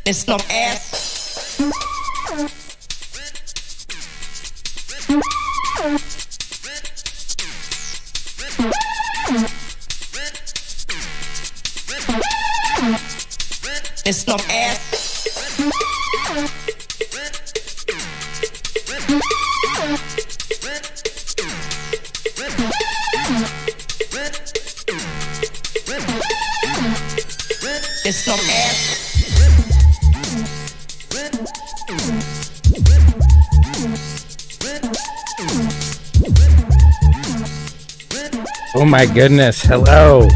It's not ass. It's not ass. It's not ass. Oh my goodness, hello.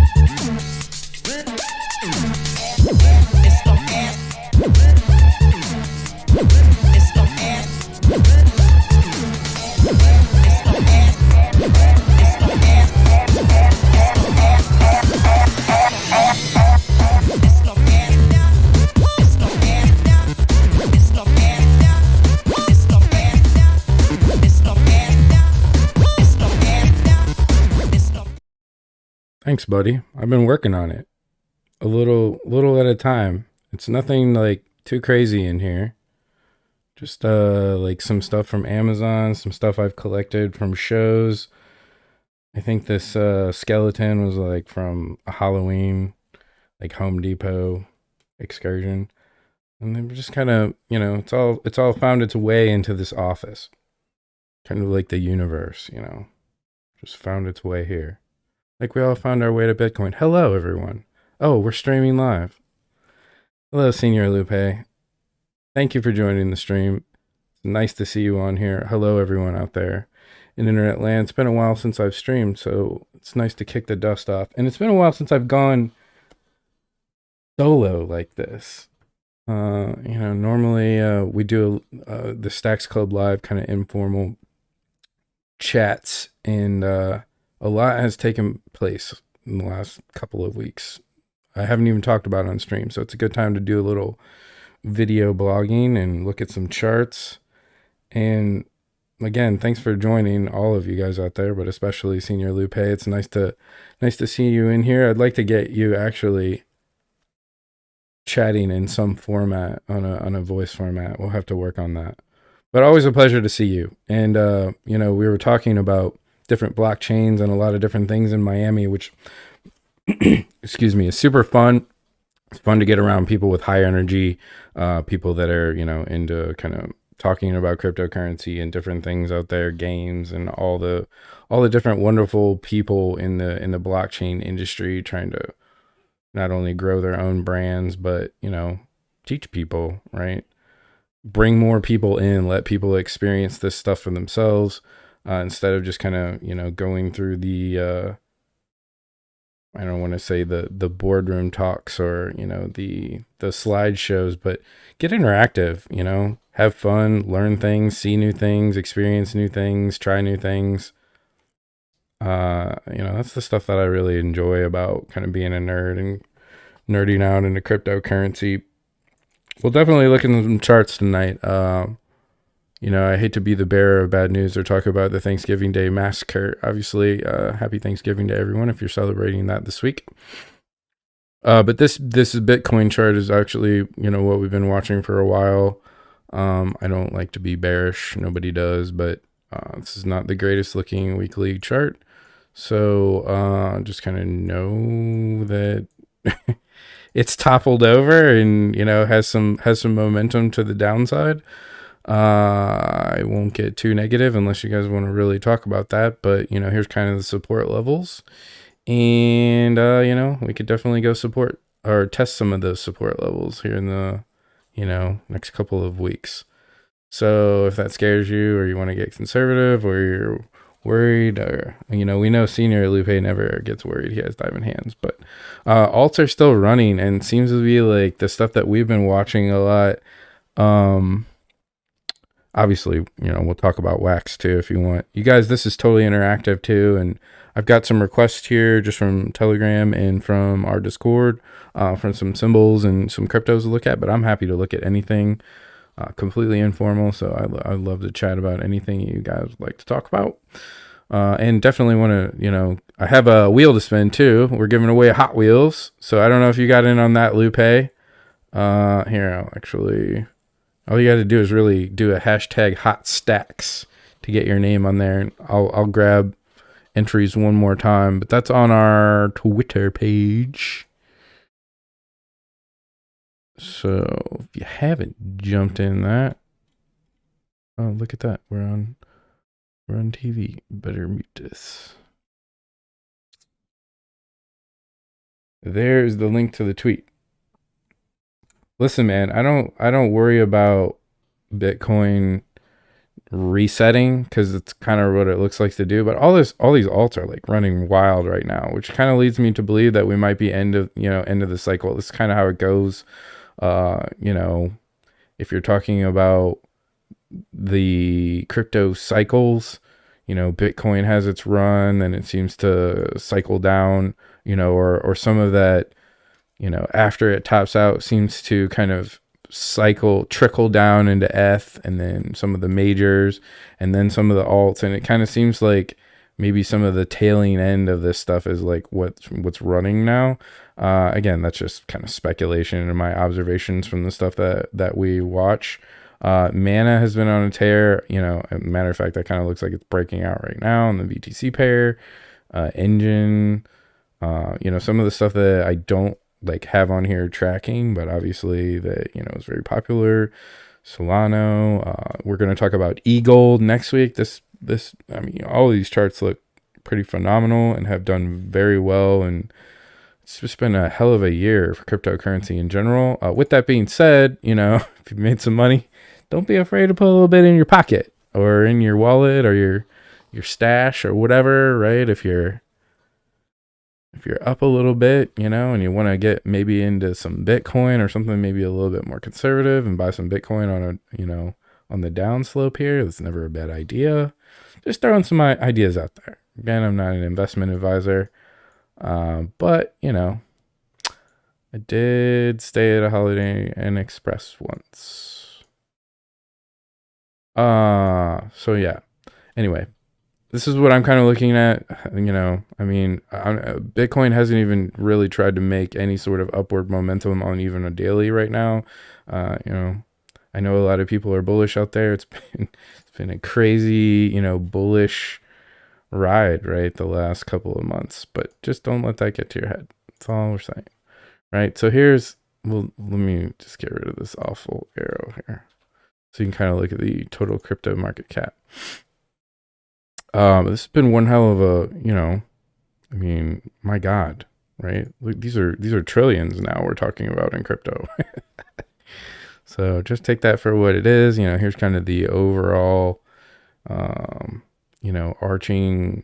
Thanks, buddy. I've been working on it a little at a time. It's nothing like too crazy in here. Just like some stuff from Amazon, some stuff I've collected from shows. I think this skeleton was like from a Halloween like Home Depot excursion. And they were just kind of, you know, it's all found its way into this office. Kind of like the universe, you know. Just found its way here. Like we all found our way to Bitcoin. Hello, everyone. Oh, we're streaming live. Hello, Senior Lupe. Thank you for joining the stream. It's nice to see you on here. Hello, everyone out there in internet land. It's been a while since I've streamed, so it's nice to kick the dust off. And it's been a while since I've gone solo like this. You know, normally we do the STAXX.CLUB live kind of informal chats, and a lot has taken place in the last couple of weeks. I haven't even talked about it on stream, so it's a good time to do a little video blogging and look at some charts. And again, thanks for joining, all of you guys out there, but especially Senior Lupe. It's nice to see you in here. I'd like to get you actually chatting in some format, on a voice format. We'll have to work on that. But always a pleasure to see you. And you know, we were talking about different blockchains and a lot of different things in Miami, which excuse me, is super fun. It's fun to get around people with high energy, people that are, you know, into kind of talking about cryptocurrency and different things out there, games, and all the different wonderful people in the blockchain industry trying to not only grow their own brands, but, you know, teach people, right? Bring more people in, let people experience this stuff for themselves, instead of just kind of, you know, going through the I don't want to say the boardroom talks or, you know, the slideshows, but get interactive, you know, have fun, learn things, see new things, experience new things, try new things. You know, that's the stuff that I really enjoy about kind of being a nerd and nerding out into cryptocurrency. We'll definitely look into some charts tonight. You know, I hate to be the bearer of bad news or talk about the Thanksgiving Day massacre. Obviously, happy Thanksgiving to everyone if you're celebrating that this week. But this Bitcoin chart is actually, you know, what we've been watching for a while. I don't like to be bearish. Nobody does, but this is not the greatest looking weekly chart. So just kind of know that it's toppled over and, you know, has some momentum to the downside. I won't get too negative unless you guys want to really talk about that, but, you know, here's kind of the support levels, and you know, we could definitely go support or test some of those support levels here in the, you know, next couple of weeks. So if that scares you, or you want to get conservative, or you're worried, or, you know, we know Senior Lupe never gets worried. He has diamond hands, but alts are still running, and seems to be like the stuff that we've been watching a lot. Obviously, you know, we'll talk about wax too if you want. You guys, this is totally interactive too, and I've got some requests here just from Telegram and from our Discord, from some symbols and some cryptos to look at, but I'm happy to look at anything, completely informal, so I'd love to chat about anything you guys like to talk about. And definitely want to, you know, I have a wheel to spin too. We're giving away Hot Wheels, so I don't know if you got in on that, Lupe. Here, I'll actually, all you got to do is really do a hashtag hot stacks to get your name on there. I'll grab entries one more time, but that's on our Twitter page. So if you haven't jumped in that, oh, look at that. We're on TV. Better mute this. There's the link to the tweet. Listen, man, I don't worry about Bitcoin resetting because it's kind of what it looks like to do. But all these alts are like running wild right now, which kind of leads me to believe that we might be end of the cycle. This is kind of how it goes. If you're talking about the crypto cycles, Bitcoin has its run, then it seems to cycle down, or some of that, after it tops out seems to kind of trickle down into ETH, and then some of the majors, and then some of the alts, and it kind of seems like maybe some of the tailing end of this stuff is like what's running now. Again, that's just kind of speculation and my observations from the stuff that we watch. Mana has been on a tear. As a matter of fact, that kind of looks like it's breaking out right now on the BTC pair. Engine, some of the stuff that I don't like have on here tracking, but obviously that is very popular. Solano. We're going to talk about eGold next week. All of these charts look pretty phenomenal and have done very well, and it's just been a hell of a year for cryptocurrency in general. With that being said, if you've made some money, don't be afraid to put a little bit in your pocket or in your wallet or your stash or whatever, right? If you're up a little bit, and you want to get maybe into some Bitcoin or something maybe a little bit more conservative and buy some Bitcoin on the down slope here, that's never a bad idea. Just throwing some ideas out there. Again, I'm not an investment advisor, but I did stay at a Holiday Inn Express once. So yeah. Anyway, this is what I'm kind of looking at. Bitcoin hasn't even really tried to make any sort of upward momentum on even a daily right now. I know a lot of people are bullish out there. It's been a crazy, bullish ride, right, the last couple of months. But just don't let that get to your head. That's all we're saying, right? So let me just get rid of this awful arrow here, so you can kind of look at the total crypto market cap. This has been one hell of a, my God, right? Like these are trillions now we're talking about in crypto. So just take that for what it is. Here's kind of the overall, arching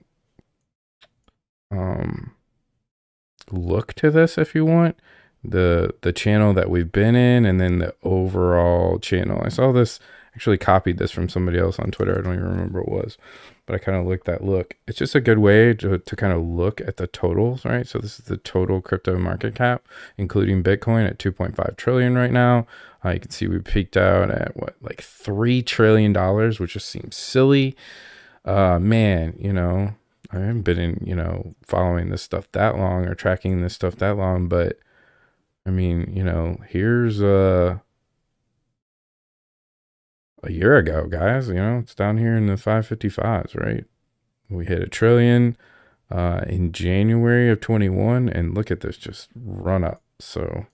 look to this, if you want. The channel that we've been in, and then the overall channel. I saw this, actually copied this from somebody else on Twitter. I don't even remember what it was, but I kind of looked that look. It's just a good way to kind of look at the totals, right? So this is the total crypto market cap, including Bitcoin, at 2.5 trillion right now. You can see we peaked out at like $3 trillion, which just seems silly. Man, I haven't been following this stuff that long or tracking this stuff that long, but here's a year ago, guys, it's down here in the 555s, right? We hit $1 trillion in January of 21, and look at this just run up. So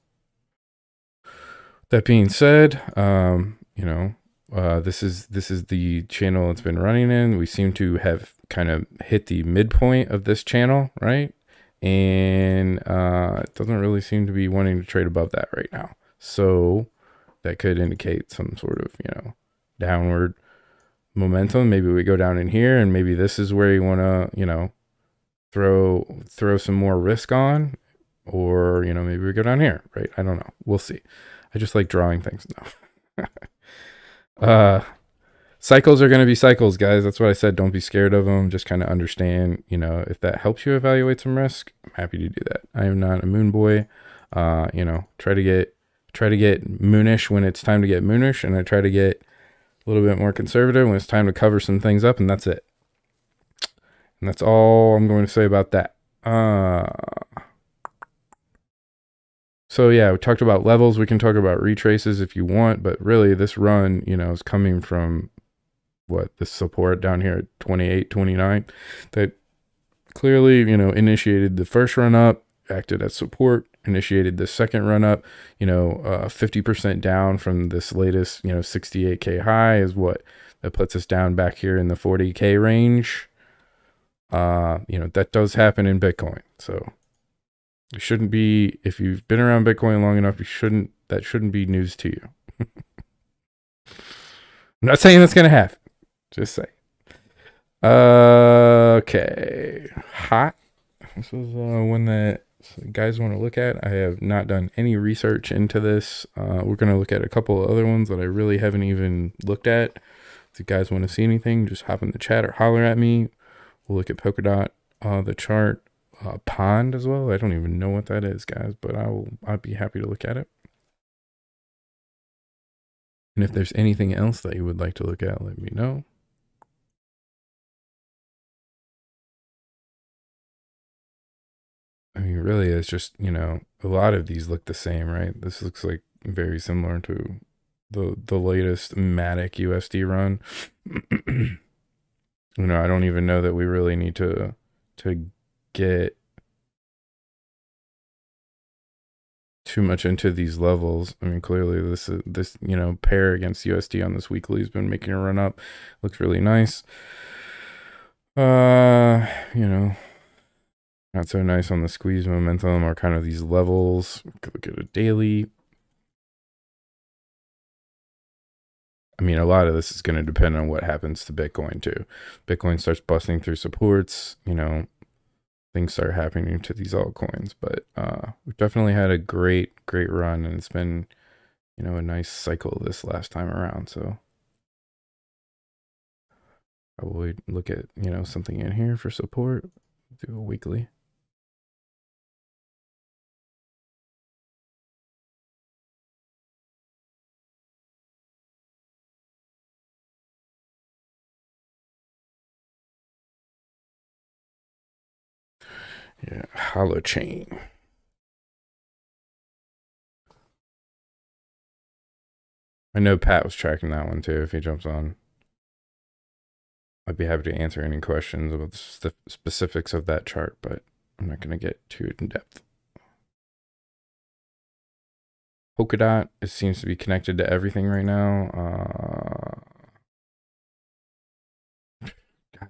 that being said, this is the channel it's been running in. We seem to have kind of hit the midpoint of this channel, right? And it doesn't really seem to be wanting to trade above that right now. So that could indicate some sort of, downward momentum. Maybe we go down in here, and maybe this is where you want to, throw some more risk on, or, maybe we go down here, right? I don't know. We'll see. I just like drawing things now. Cycles are going to be cycles, guys. That's what I said. Don't be scared of them. Just kind of understand, if that helps you evaluate some risk, I'm happy to do that. I am not a moon boy. Try to get moonish when it's time to get moonish, and I try to get a little bit more conservative when it's time to cover some things up, and that's it. And that's all I'm going to say about that. So yeah, we talked about levels. We can talk about retraces if you want, but really this run, is coming from what, the support down here at 28, 29 that clearly, initiated the first run up, acted as support, initiated the second run up, 50% down from this latest, 68K high is what that puts us down back here in the 40K range. That does happen in Bitcoin. So it shouldn't be, if you've been around Bitcoin long enough, that shouldn't be news to you. I'm not saying that's going to happen. Just say. Okay. Hot. This is one that guys want to look at. I have not done any research into this. We're going to look at a couple of other ones that I really haven't even looked at. If you guys want to see anything, just hop in the chat or holler at me. We'll look at Polkadot, the chart, Pond as well. I don't even know what that is, guys, but I'd be happy to look at it. And if there's anything else that you would like to look at, let me know. I mean, really, it's just, a lot of these look the same, right? This looks like very similar to the latest Matic USD run. I don't even know that we really need to get too much into these levels. I mean, clearly this pair against USD on this weekly has been making a run up. Looks really nice. Not so nice on the squeeze momentum or kind of these levels. Look at a daily. I mean, a lot of this is going to depend on what happens to Bitcoin too. Bitcoin starts busting through supports, things start happening to these altcoins. But we've definitely had a great run, and it's been, a nice cycle this last time around. So I will look at, something in here for support, do a weekly. Yeah, Holochain. I know Pat was tracking that one too. If he jumps on, I'd be happy to answer any questions about the specifics of that chart, but I'm not going to get too in depth. Polkadot, it seems to be connected to everything right now.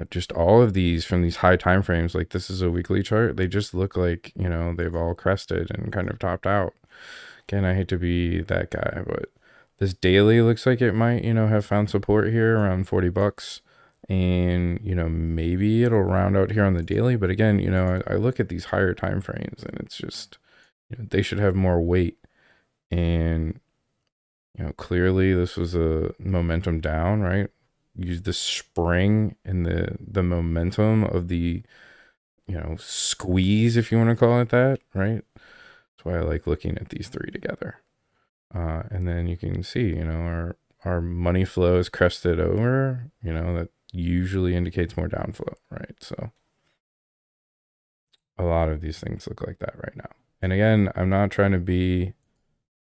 Just all of these from these high time frames, like this is a weekly chart, they just look like, they've all crested and kind of topped out. Again, I hate to be that guy, but this daily looks like it might, have found support here around 40 bucks. And, maybe it'll round out here on the daily. But again, I look at these higher time frames and it's just, they should have more weight. And, clearly this was a momentum down, right? Use the spring and the momentum of the, squeeze, if you want to call it that, right? That's why I like looking at these three together. And then you can see, our money flow is crested over, that usually indicates more downflow, right? So a lot of these things look like that right now. And again, I'm not trying to be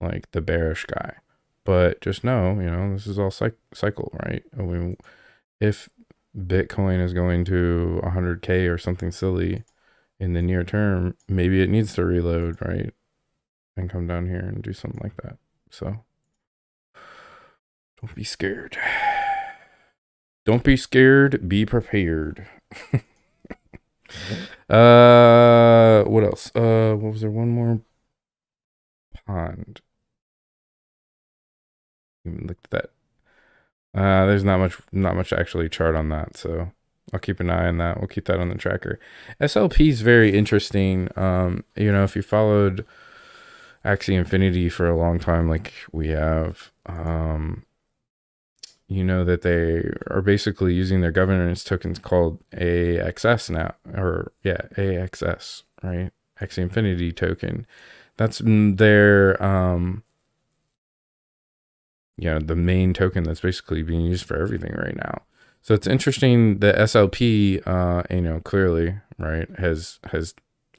like the bearish guy, but just know, this is all cycle, right? I mean, if Bitcoin is going to 100K or something silly in the near term, maybe it needs to reload, right? And come down here and do something like that. So don't be scared. Don't be scared. Be prepared. What else? What was there? One more pond. Even looked at that. There's not much actually chart on that, so I'll keep an eye on that. We'll keep that on the tracker. SLP is very interesting. If you followed Axie Infinity for a long time, like we have, that they are basically using their governance tokens called AXS now, or AXS, right? Axie Infinity token. That's their, the main token that's basically being used for everything right now. So it's interesting. The SLP, clearly, right, has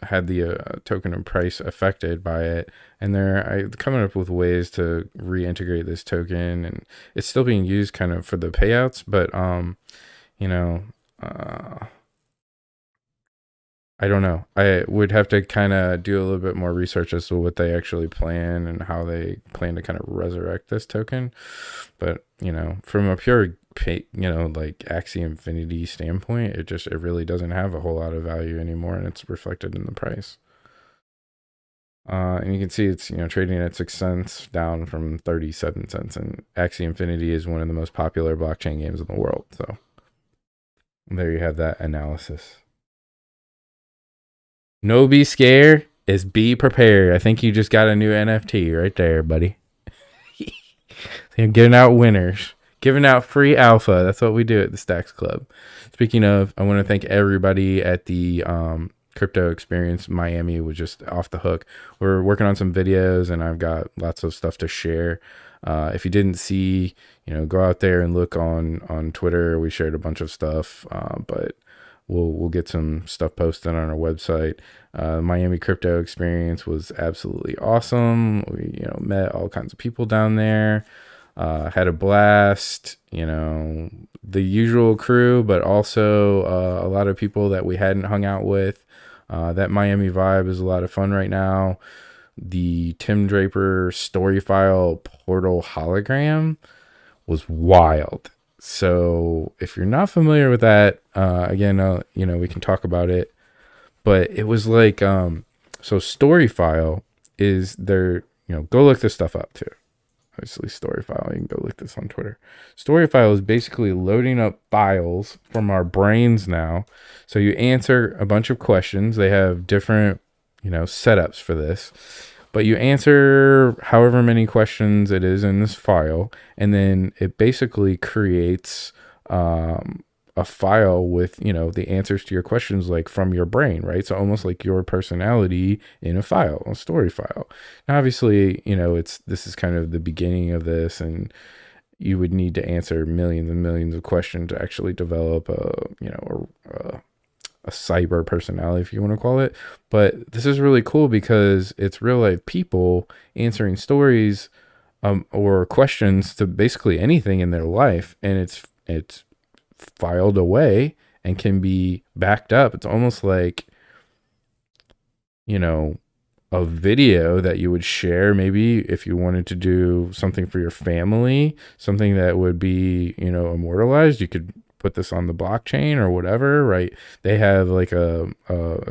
had the token and price affected by it, and they're coming up with ways to reintegrate this token, and it's still being used kind of for the payouts, but you know, I don't know. I would have to kind of do a little bit more research as to what they actually plan and how they plan to kind of resurrect this token. But, from a pure, like Axie Infinity standpoint, it really doesn't have a whole lot of value anymore, and it's reflected in the price. And you can see it's, trading at 6 cents down from 37 cents. And Axie Infinity is one of the most popular blockchain games in the world. So there you have that analysis. No be scared, is be prepared. I think you just got a new NFT right there, buddy. They're giving out winners, giving out free alpha. That's what we do at the STAXX.CLUB. Speaking of, I want to thank everybody at the crypto experience. Miami was just off the hook. We're working on some videos, and I've got lots of stuff to share. If you didn't see, go out there and look on Twitter. We shared a bunch of stuff, but we'll get some stuff posted on our website. Miami crypto experience was absolutely awesome. We met all kinds of people down there. Had a blast. The usual crew, but also a lot of people that we hadn't hung out with. That Miami vibe is a lot of fun right now. The Tim Draper STORYFILE portal hologram was wild. So if you're not familiar with that, again, we can talk about it, but it was like, so STORYFILE is their, go look this stuff up too. Obviously STORYFILE, you can go look this on Twitter. STORYFILE is basically loading up files from our brains now. So you answer a bunch of questions. They have different, setups for this. But you answer however many questions it is in this file, and then it basically creates a file with, the answers to your questions, like from your brain, right? So almost like your personality in a file, a story file. Now, obviously, this is kind of the beginning of this, and you would need to answer millions and millions of questions to actually develop a cyber personality, if you want to call it. But this is really cool because it's real life people answering stories or questions to basically anything in their life, and it's filed away and can be backed up. It's almost like a video that you would share, maybe if you wanted to do something for your family, something that would be immortalized. You could put this on the blockchain or whatever, right? They have like a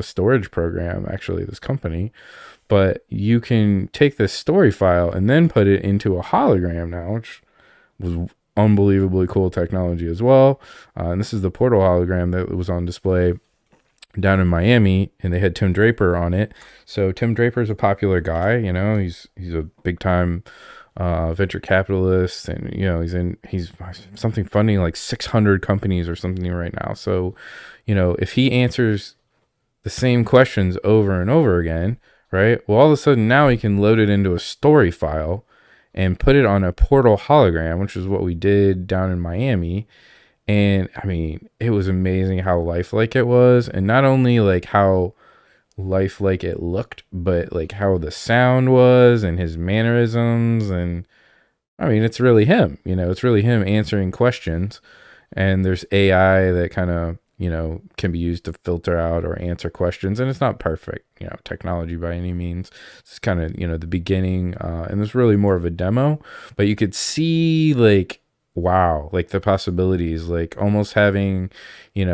storage program, actually, this company, but you can take this story file and then put it into a hologram now, which was unbelievably cool technology as well. And this is the portal hologram that was on display down in Miami, and they had Tim Draper on it. So Tim Draper is a popular guy, he's a big time venture capitalist, and he's something funding like 600 companies or something right now. So if he answers the same questions over and over again, right, well, all of a sudden now he can load it into a story file and put it on a portal hologram, which is what we did down in Miami. And I mean, it was amazing how lifelike it was, and not only like how lifelike it looked, but like how the sound was and his mannerisms. And I mean, it's really him, it's really him answering questions. And there's AI that kind of, can be used to filter out or answer questions. And it's not perfect, technology by any means. It's kind of, the beginning. And it's really more of a demo, but you could see like, wow, like the possibilities, like almost having,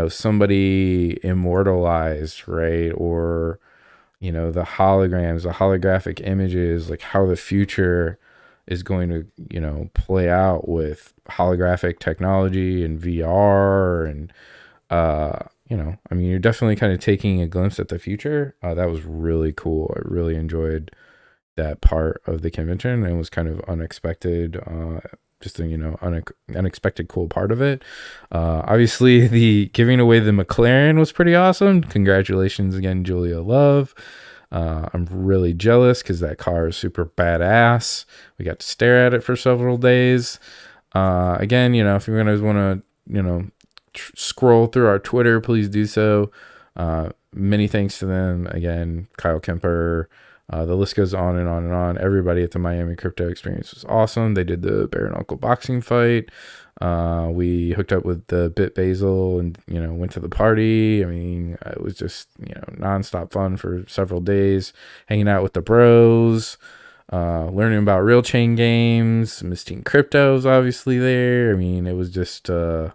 somebody immortalized, right? Or, the holograms, the holographic images, like how the future is going to, play out with holographic technology and VR. And, I mean, you're definitely kind of taking a glimpse at the future. That was really cool. I really enjoyed that part of the convention, and it was kind of unexpected. Just a unexpected cool part of it. Obviously, the giving away the McLaren was pretty awesome. Congratulations again, Julia Love. I'm really jealous because that car is super badass. We got to stare at it for several days. Again, if you guys want to, scroll through our Twitter, please do so. many thanks to them again. Kyle Kemper. The list goes on and on and on. Everybody at the Miami Crypto Experience was awesome. They did the bare knuckle boxing fight. We hooked up with the Bit Basil and, went to the party. I mean, it was just, nonstop fun for several days, hanging out with the bros, learning about real chain games. Miss Teen Crypto's obviously there. I mean, it was just, a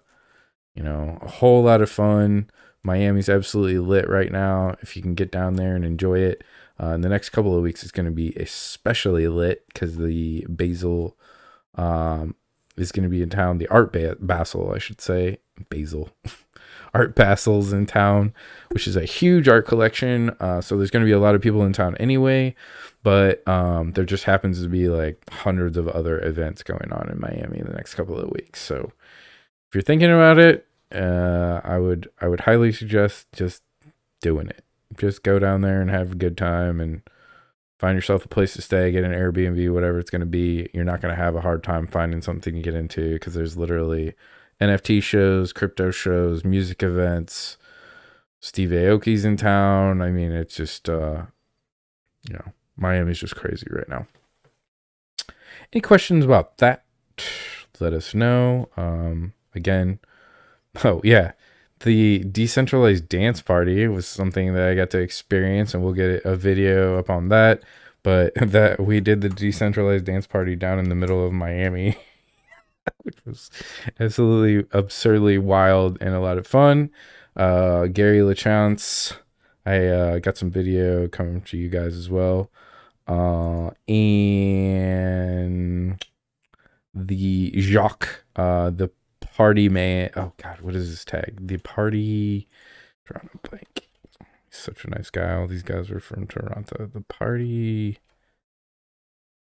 whole lot of fun. Miami's absolutely lit right now. If you can get down there and enjoy it. In the next couple of weeks, it's going to be especially lit because the Basil is going to be in town. The Art Basel, I should say. Basil. Art Basil's in town, which is a huge art collection. So there's going to be a lot of people in town anyway. But there just happens to be like hundreds of other events going on in Miami in the next couple of weeks. So if you're thinking about it, I would highly suggest just doing it. Just go down there and have a good time and find yourself a place to stay, get an Airbnb, whatever it's going to be. You're not going to have a hard time finding something to get into because there's literally NFT shows, crypto shows, music events. Steve Aoki's in town. I mean, it's just, Miami's just crazy right now. Any questions about that? Let us know. Again, oh yeah, the decentralized dance party was something that I got to experience, and we'll get a video up on that. But that we did the decentralized dance party down in the middle of Miami, which was absolutely absurdly wild and a lot of fun. Gary LaChance, I got some video coming to you guys as well. And the Jacques, the party man. Oh God, what is his tag? The party. Drawing a blank. He's such a nice guy. All these guys are from Toronto. The party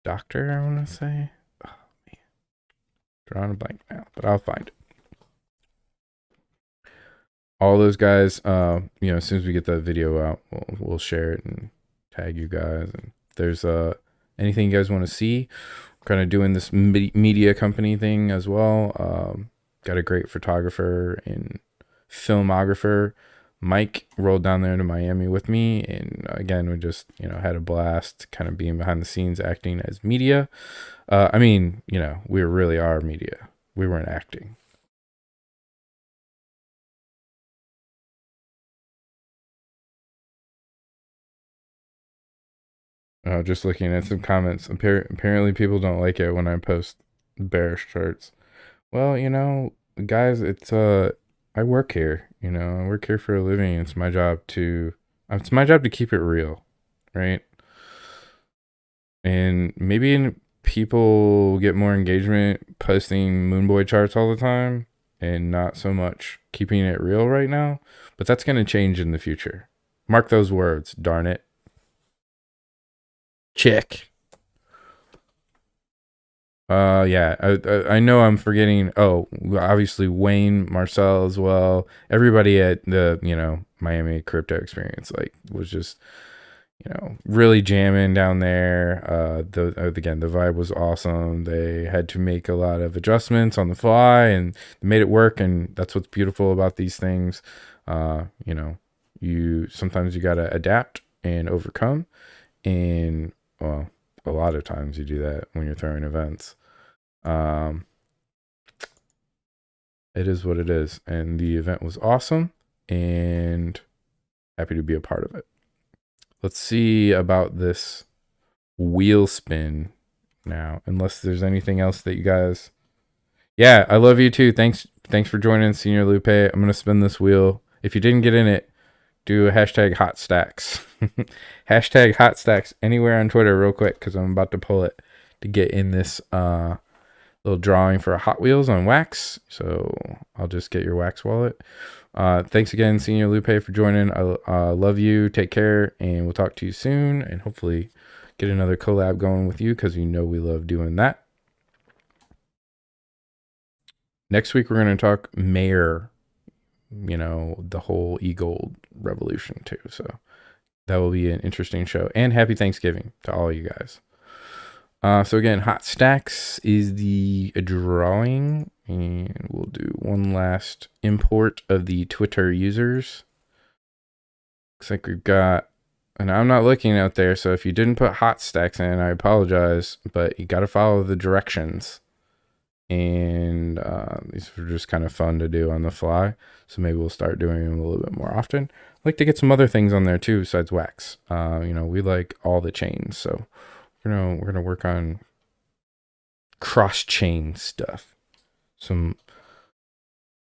doctor, I want to say. Oh man, drawing a blank now, but I'll find it. All those guys. As soon as we get that video out, we'll share it and tag you guys. And if there's anything you guys want to see, we're kind of doing this media company thing as well. Got a great photographer and filmographer. Mike rolled down there to Miami with me. And again, we just, had a blast kind of being behind the scenes, acting as media. We really are media. We weren't acting. Just looking at some comments. Apparently people don't like it when I post bearish charts. Well, guys, it's I work here, I work here for a living. It's my job to keep it real, right? And maybe people get more engagement posting Moonboy charts all the time and not so much keeping it real right now, but that's going to change in the future. Mark those words, darn it. Check. Yeah, I know I'm forgetting. Oh, obviously Wayne, Marcel as well. Everybody at the, Miami Crypto Experience, was just, really jamming down there. Again, the vibe was awesome. They had to make a lot of adjustments on the fly and they made it work. And that's what's beautiful about these things. Sometimes you got to adapt and overcome. And, well, a lot of times you do that when you're throwing events. It is what it is. And the event was awesome and happy to be a part of it. Let's see about this wheel spin now, unless there's anything else that you guys. Yeah, I love you too. Thanks for joining, Senior Lupe. I'm going to spin this wheel. If you didn't get in it, do a hashtag hot stacks. Hashtag hot stacks anywhere on Twitter real quick, because I'm about to pull it to get in this little drawing for Hot Wheels on Wax. So I'll just get your Wax wallet. Thanks again, Senior Lupe, for joining. I love you. Take care, and we'll talk to you soon, and hopefully get another collab going with you, because we love doing that. Next week, we're going to talk Mayor, the whole e-gold revolution too. So that will be an interesting show. And happy Thanksgiving to all you guys. So again, Hot Stacks is the drawing, and we'll do one last import of the Twitter users. Looks like we've got, and I'm not looking out there, so if you didn't put hot stacks in, I apologize, but you got to follow the directions. And these were just kind of fun to do on the fly, so maybe we'll start doing them a little bit more often. I'd like to get some other things on there too besides wax. We like all the chains, so we're gonna work on cross chain stuff.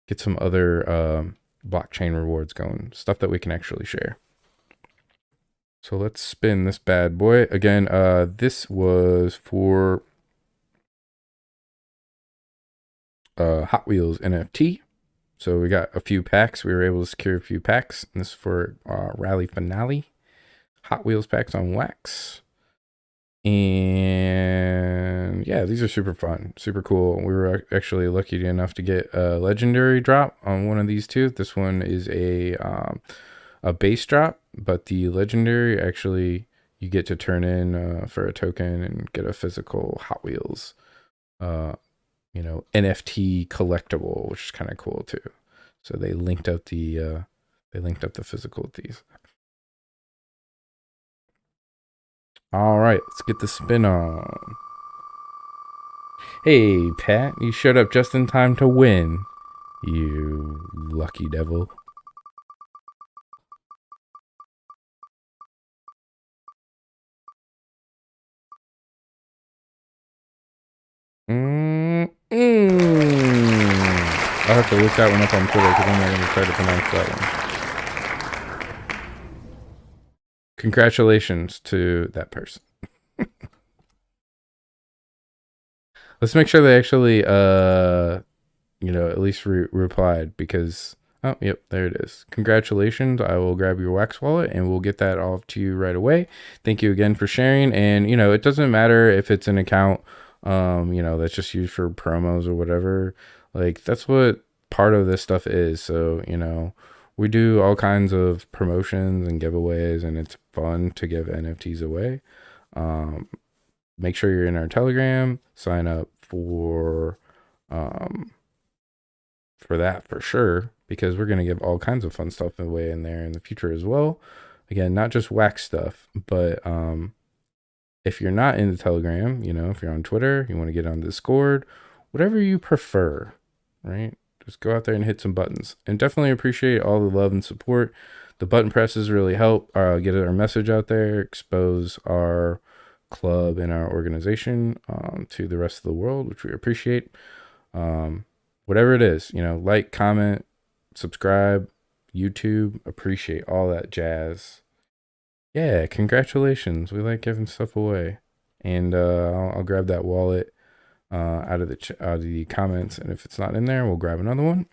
Get some other blockchain rewards going, stuff that we can actually share. So let's spin this bad boy again. This was for Hot Wheels NFT. So we got a few packs. We were able to secure a few packs. And this is for Rally Finale. Hot Wheels packs on wax. And yeah, these are super fun, super cool. We were actually lucky enough to get a legendary drop on one of these two. This one is a base drop, but the legendary actually you get to turn in for a token and get a physical Hot Wheels NFT collectible, which is kind of cool too. So they linked up the physical with these. All right, let's get the spin on. Hey, Pat, you showed up just in time to win, you lucky devil. I'll have to look that one up on Twitter because I'm not going to try to pronounce that one. Congratulations to that person. Let's make sure they actually, at least replied because, oh, yep, there it is. Congratulations. I will grab your wax wallet and we'll get that off to you right away. Thank you again for sharing. And, it doesn't matter if it's an account, that's just used for promos or whatever. Like, that's what part of this stuff is. So, we do all kinds of promotions and giveaways, and it's fun to give NFTs away. Make sure you're in our Telegram. Sign up for that for sure, because we're going to give all kinds of fun stuff away in there in the future as well. Again, not just wax stuff, but if you're not in the Telegram, if you're on Twitter, you want to get on Discord, whatever you prefer, right? Just go out there and hit some buttons. And definitely appreciate all the love and support. The button presses really help get our message out there, expose our club and our organization to the rest of the world, which we appreciate. Whatever it is, like, comment, subscribe, YouTube, appreciate all that jazz. Yeah, congratulations. We like giving stuff away. And I'll grab that wallet out of the comments, and if it's not in there, we'll grab another one.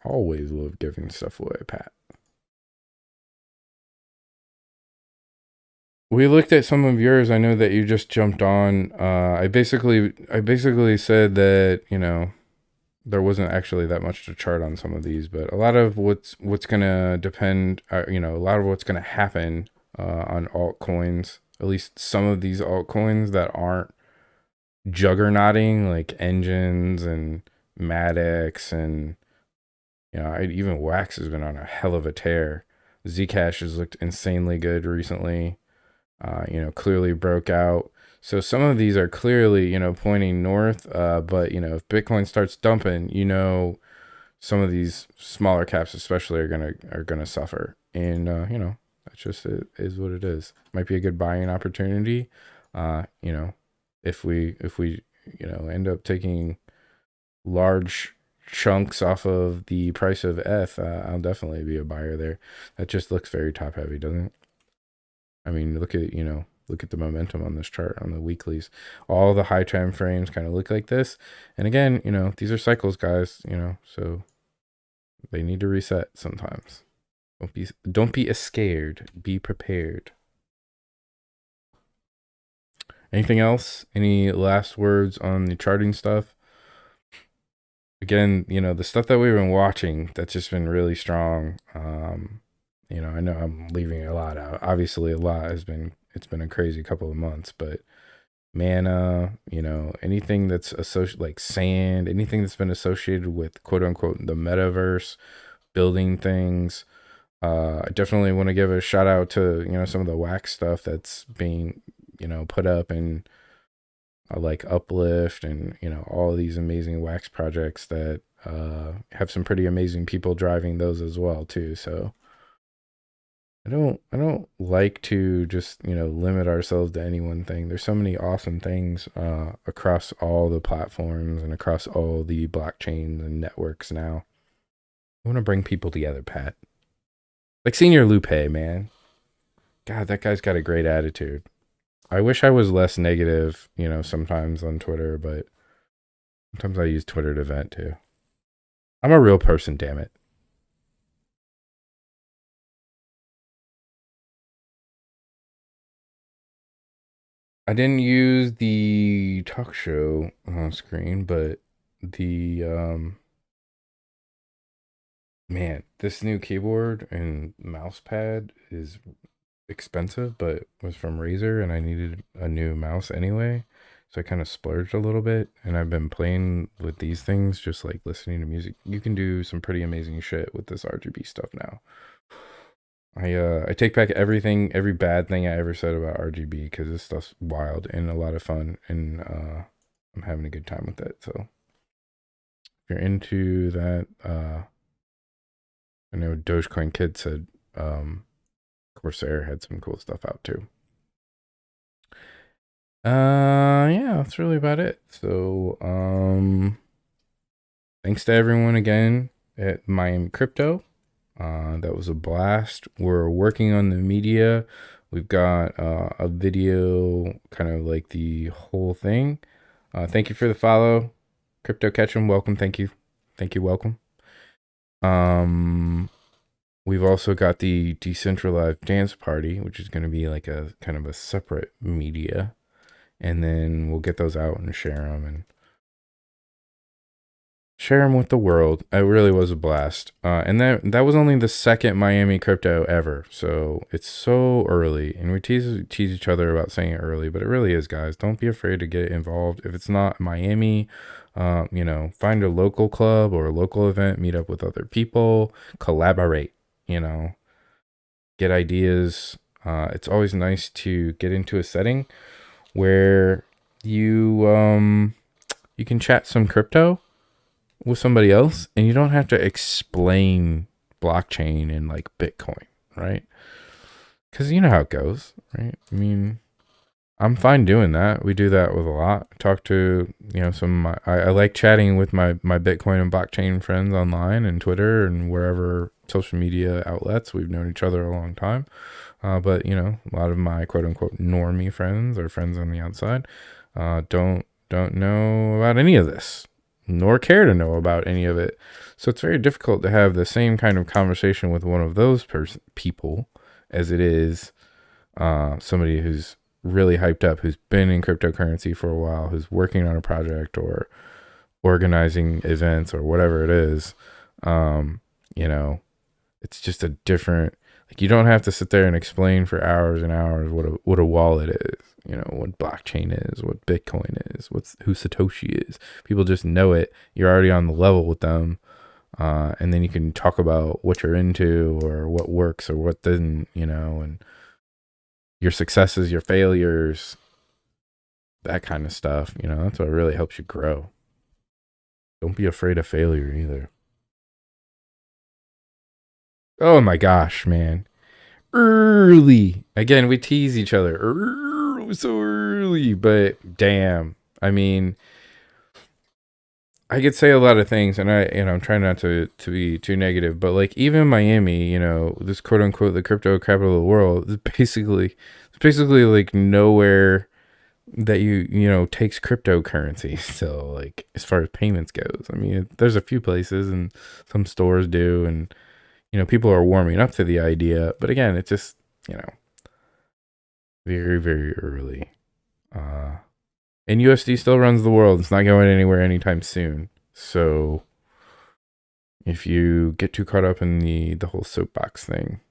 Always love giving stuff away, Pat. We looked at some of yours. I know that you just jumped on. I basically said that there wasn't actually that much to chart on some of these, but a lot of what's gonna depend, a lot of what's gonna happen on altcoins. At least some of these altcoins that aren't juggernauting, like Engines and Maddox, and even Wax has been on a hell of a tear. Zcash has looked insanely good recently. Clearly broke out. So some of these are clearly, pointing north. But if Bitcoin starts dumping, some of these smaller caps especially are gonna suffer. And that's just it is what it is. Might be a good buying opportunity. If we end up taking large chunks off of the price of ETH, I'll definitely be a buyer there. That just looks very top heavy, doesn't it? I mean, look at the momentum on this chart on the weeklies. All the high time frames kind of look like this. And again, these are cycles, guys, so they need to reset sometimes. Don't be scared. Be prepared. Anything else? Any last words on the charting stuff? Again, the stuff that we've been watching, that's just been really strong. I know I'm leaving a lot out. Obviously, it's been a crazy couple of months, but Mana, anything that's associated, like sand, anything that's been associated with quote unquote the metaverse, building things. I definitely want to give a shout out to, some of the wax stuff that's being, put up in like Uplift and, all of these amazing wax projects that have some pretty amazing people driving those as well too. So I don't like to just, limit ourselves to any one thing. There's so many awesome things across all the platforms and across all the blockchains and networks now. I want to bring people together, Pat. Like Senior Lupe, man. God, that guy's got a great attitude. I wish I was less negative, sometimes on Twitter, but sometimes I use Twitter to vent too. I'm a real person, damn it. I didn't use the talk show screen, but the man, this new keyboard and mouse pad is expensive, but was from Razer, and I needed a new mouse anyway, so I kind of splurged a little bit, and I've been playing with these things, just like listening to music. You can do some pretty amazing shit with this RGB stuff now. I take back every bad thing I ever said about RGB, because this stuff's wild and a lot of fun, and I'm having a good time with it. So if you're into that, I know Dogecoin Kid said Corsair had some cool stuff out too. Yeah, that's really about it. So thanks to everyone again at Miami Crypto. That was a blast. We're working on the media. We've got a video, kind of like the whole thing. Thank you for the follow, Crypto Ketchum. Welcome. Thank you, welcome. We've also got the decentralized dance party, which is going to be like a kind of a separate media, and then we'll get those out and share them with the world. It really was a blast. And that was only the second Miami Crypto ever. So it's so early, and we tease each other about saying it early, but it really is, guys. Don't be afraid to get involved. If it's not Miami, find a local club or a local event, meet up with other people, collaborate, get ideas. It's always nice to get into a setting where you can chat some crypto with somebody else, and you don't have to explain blockchain and like Bitcoin, right? Because you know how it goes, right? I mean, I'm fine doing that. We do that with a lot. Talk to, some of my, I like chatting with my Bitcoin and blockchain friends online and Twitter and wherever social media outlets. We've known each other a long time. But, a lot of my quote unquote normie friends or friends on the outside don't know about any of this, nor care to know about any of it. So it's very difficult to have the same kind of conversation with one of those people as it is somebody who's really hyped up, who's been in cryptocurrency for a while, who's working on a project or organizing events or whatever it is. It's just a different, like, you don't have to sit there and explain for hours and hours what a wallet is, what blockchain is, what Bitcoin is, who Satoshi is. People just know it. You're already on the level with them. And then you can talk about what you're into or what works or what doesn't, and your successes, your failures, that kind of stuff. That's what really helps you grow. Don't be afraid of failure either. Oh my gosh, man. Early. Again, we tease each other. So early, but damn. I mean, I could say a lot of things, and I'm trying not to be too negative, but like even Miami, this quote unquote the crypto capital of the world is basically like nowhere that takes cryptocurrency. So like as far as payments goes, I mean, there's a few places and some stores do, and people are warming up to the idea, but again, it's just very, very early. And USD still runs the world. It's not going anywhere anytime soon. So if you get too caught up in the whole soapbox thing,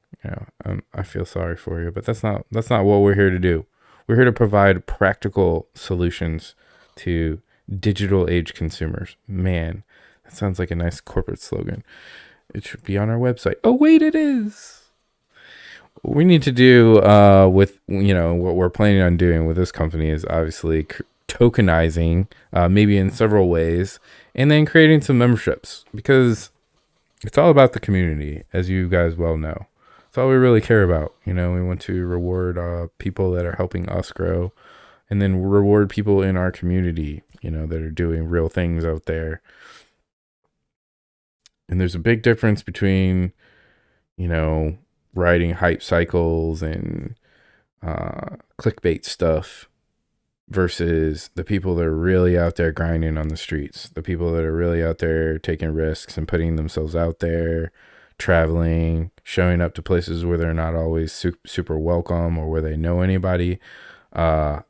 I feel sorry for you, but that's not what we're here to do. We're here to provide practical solutions to digital age consumers. Man, that sounds like a nice corporate slogan. It should be on our website. Oh, wait, it is. What we need to do with, what we're planning on doing with this company is obviously tokenizing, maybe in several ways, and then creating some memberships, because it's all about the community, as you guys well know. That's all we really care about. We want to reward people that are helping us grow, and then reward people in our community, that are doing real things out there. And there's a big difference between, riding hype cycles and clickbait stuff versus the people that are really out there grinding on the streets, the people that are really out there taking risks and putting themselves out there, traveling, showing up to places where they're not always super welcome or where they know anybody. I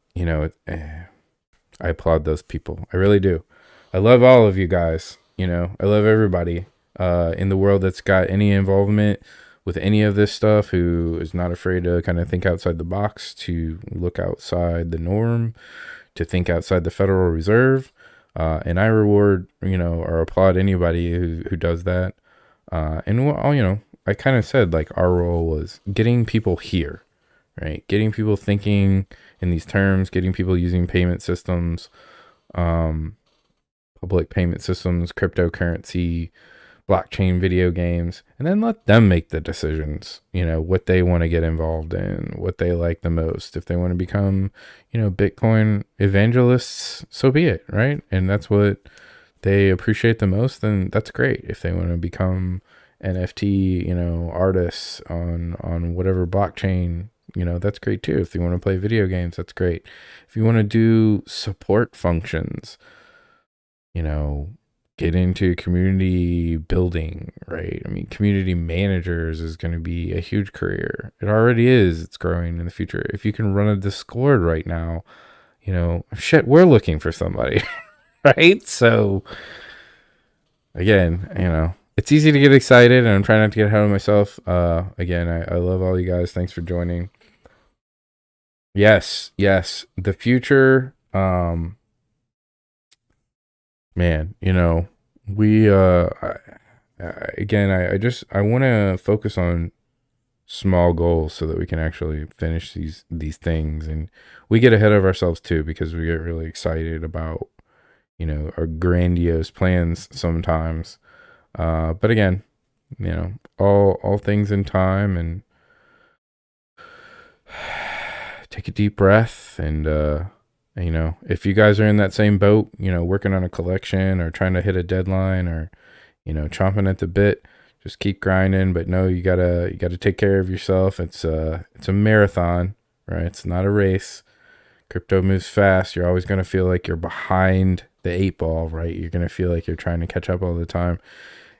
applaud those people. I really do. I love all of you guys. I love everybody in the world that's got any involvement with any of this stuff, who is not afraid to kind of think outside the box, to look outside the norm, to think outside the Federal Reserve. And I reward, or applaud anybody who does that. And I kind of said, like, our role was getting people here, right? Getting people thinking in these terms, getting people using payment systems, public payment systems, cryptocurrency, blockchain video games, and then let them make the decisions, what they want to get involved in, what they like the most. If they want to become, Bitcoin evangelists, so be it, right? And that's what they appreciate the most, then that's great. If they want to become NFT, artists on whatever blockchain, that's great too. If they want to play video games, that's great. If you want to do support functions, get into community building, right? I mean, community managers is going to be a huge career. It already is. It's growing in the future. If you can run a Discord right now, shit, we're looking for somebody, right? So again, it's easy to get excited, and I'm trying not to get ahead of myself. Again, I love all you guys. Thanks for joining. Yes, the future, man, we I want to focus on small goals so that we can actually finish these things, and we get ahead of ourselves too, because we get really excited about our grandiose plans sometimes, but again, all things in time, and take a deep breath. And if you guys are in that same boat, working on a collection or trying to hit a deadline, or, chomping at the bit, just keep grinding. But no, you gotta take care of yourself. It's a marathon, right? It's not a race. Crypto moves fast. You're always going to feel like you're behind the 8 ball, right? You're going to feel like you're trying to catch up all the time.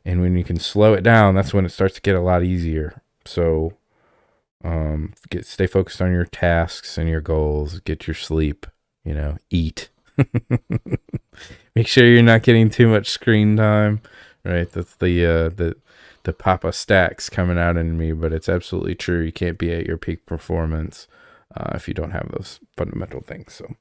And when you can slow it down, that's when it starts to get a lot easier. So, stay focused on your tasks and your goals, get your sleep, eat, make sure you're not getting too much screen time, right? That's the Papa STAXX coming out in me, but it's absolutely true. You can't be at your peak performance if you don't have those fundamental things. So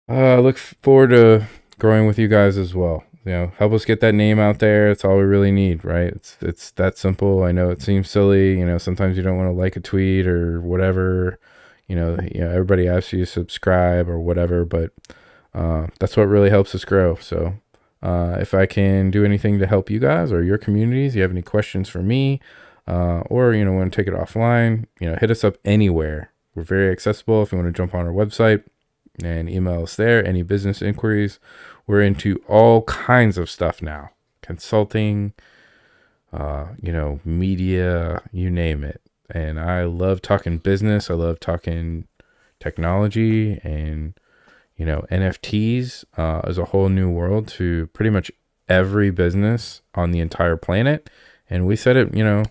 look forward to growing with you guys as well. Help us get that name out there. It's all we really need, right? It's that simple. I know it seems silly. Sometimes you don't want to like a tweet or whatever. Everybody asks you to subscribe or whatever, but that's what really helps us grow. So if I can do anything to help you guys or your communities, you have any questions for me, or want to take it offline, hit us up anywhere. We're very accessible. If you want to jump on our website and email us there, any business inquiries. We're into all kinds of stuff now. Consulting, media, you name it. And I love talking business. I love talking technology, and, NFTs is a whole new world to pretty much every business on the entire planet. And we said it, a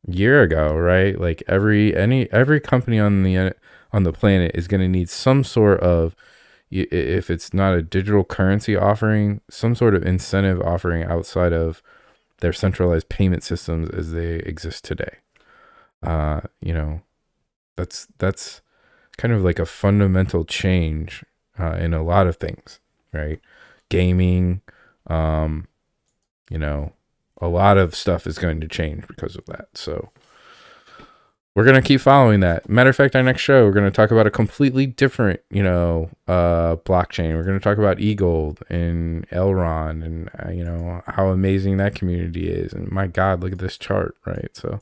year ago, right? Like every company on the planet is going to need some sort of, if it's not a digital currency offering, some sort of incentive offering outside of their centralized payment systems as they exist today. That's kind of like a fundamental change in a lot of things, right? Gaming, a lot of stuff is going to change because of that. So we're going to keep following that. Matter of fact, our next show, we're going to talk about a completely different, blockchain. We're going to talk about eGold and Elron and, how amazing that community is. And my God, look at this chart, right? So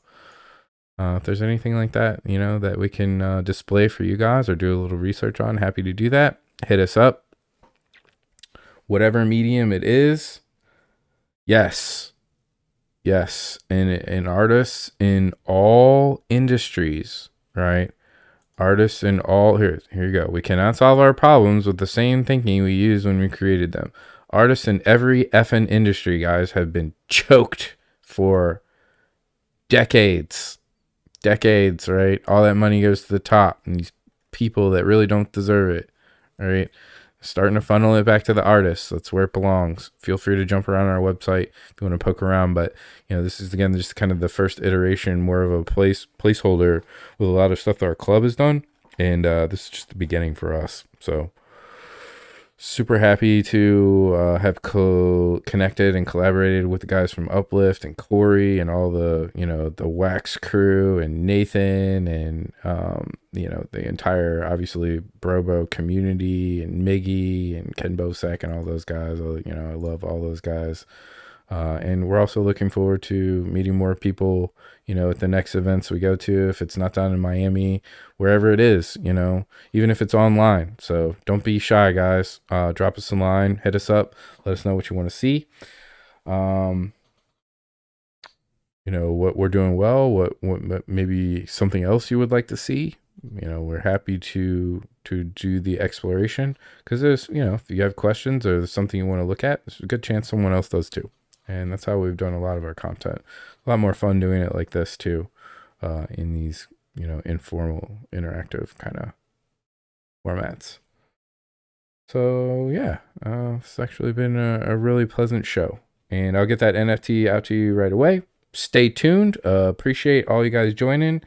if there's anything like that, that we can display for you guys or do a little research on, happy to do that. Hit us up. Whatever medium it is. Yes. And artists in all industries, right? Artists in all, here you go. We cannot solve our problems with the same thinking we used when we created them. Artists in every effing industry, guys, have been choked for decades, right? All that money goes to the top, and these people that really don't deserve it, right? Starting to funnel it back to the artists. That's where it belongs. Feel free to jump around our website if you want to poke around. But, this is, again, just kind of the first iteration, more of a placeholder with a lot of stuff that our club has done. And this is just the beginning for us. So super happy to have connected and collaborated with the guys from Uplift and Corey and all the, the Wax crew and Nathan and, the entire, obviously, Brobo community and Miggy and Ken Bosek and all those guys. I love all those guys. And we're also looking forward to meeting more people, at the next events we go to, if it's not down in Miami, wherever it is, even if it's online. So don't be shy, guys. Drop us a line, hit us up, let us know what you want to see. What we're doing well, what maybe something else you would like to see. We're happy to do the exploration, because there's, if you have questions or there's something you want to look at, there's a good chance someone else does too. And that's how we've done a lot of our content. A lot more fun doing it like this too, in these, informal, interactive kind of formats. So yeah, it's actually been a really pleasant show, and I'll get that NFT out to you right away. Stay tuned. Appreciate all you guys joining.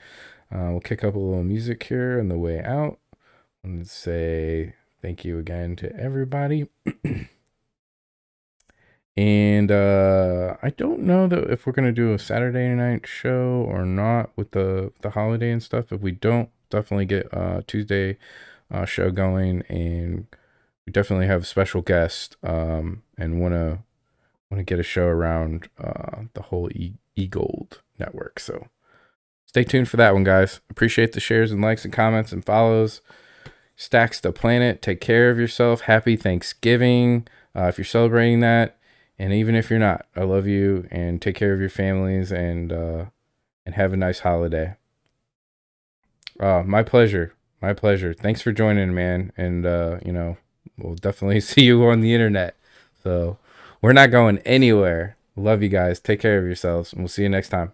We'll kick up a little music here on the way out. I want to say thank you again to everybody. And I don't know that if we're going to do a Saturday night show or not with the holiday and stuff. If we don't, definitely get a Tuesday show going, and we definitely have a special guest and want to get a show around the whole eGold network. So stay tuned for that one, guys. Appreciate the shares and likes and comments and follows. STAXX the Planet. Take care of yourself. Happy Thanksgiving if you're celebrating that. And even if you're not, I love you, and take care of your families, and have a nice holiday. My pleasure. Thanks for joining, man. And, we'll definitely see you on the internet. So we're not going anywhere. Love you guys. Take care of yourselves, and we'll see you next time.